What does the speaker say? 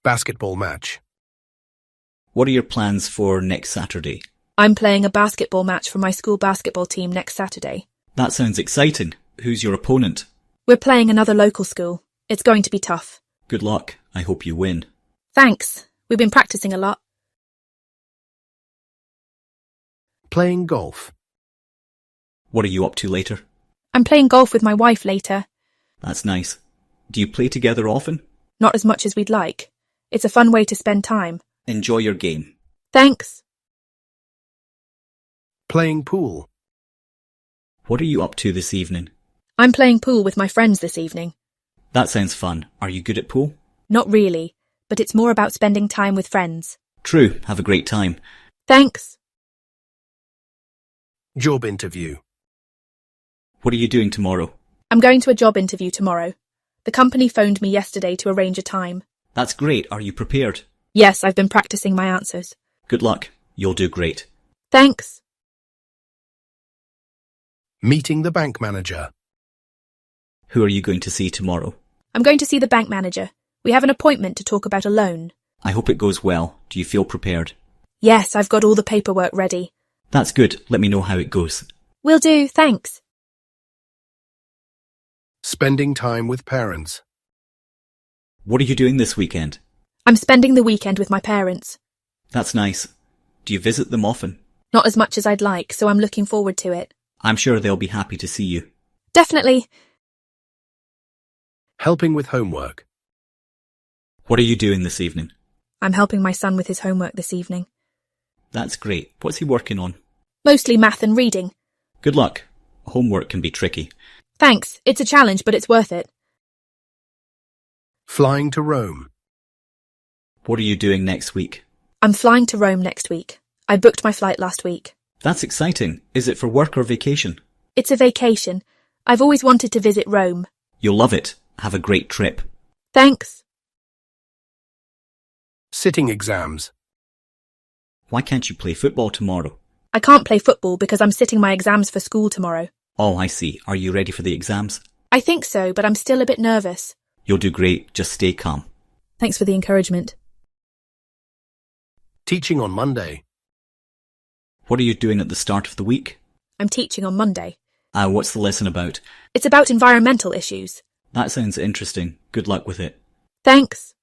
Basketball match. What are your plans for next Saturday? I'm playing a basketball match for my school basketball team next Saturday. That sounds exciting. Who's your opponent? We're playing another local school. It's going to be tough. Good luck. I hope you win. Thanks. We've been practicing a lot. Playing golf. What are you up to later? I'm playing golf with my wife later. That's nice. Do you play together often? Not as much as we'd like. It's a fun way to spend time. Enjoy your game. Thanks. Playing pool. What are you up to this evening? I'm playing pool with my friends this evening. That sounds fun. Are you good at pool? Not really, but it's more about spending time with friends. True. Have a great time. Thanks. Job interview. What are you doing tomorrow? I'm going to a job interview tomorrow. The company phoned me yesterday to arrange a time. That's great. Are you prepared? Yes, I've been practicing my answers. Good luck. You'll do great. Thanks. Meeting the bank manager. Who are you going to see tomorrow? I'm going to see the bank manager. We have an appointment to talk about a loan. I hope it goes well. Do you feel prepared? Yes, I've got all the paperwork ready. That's good. Let me know how it goes. Will do, thanks. Spending time with parents. What are you doing this weekend? I'm spending the weekend with my parents. That's nice. Do you visit them often? Not as much as I'd like, so I'm looking forward to it. I'm sure they'll be happy to see you. Definitely. Helping with homework. What are you doing this evening? I'm helping my son with his homework this evening. That's great. What's he working on? Mostly math and reading. Good luck. Homework can be tricky. Thanks. It's a challenge, but it's worth it. Flying to Rome. What are you doing next week? I'm flying to Rome next week. I booked my flight last week. That's exciting. Is it for work or vacation? It's a vacation. I've always wanted to visit Rome. You'll love it. Have a great trip. Thanks. Sitting exams. Why can't you play football tomorrow? I can't play football because I'm sitting my exams for school tomorrow. Oh, I see. Are you ready for the exams? I think so, but I'm still a bit nervous. You'll do great. Just stay calm. Thanks for the encouragement. Teaching on Monday. What are you doing at the start of the week? I'm teaching on Monday. What's the lesson about? It's about environmental issues. That sounds interesting. Good luck with it. Thanks.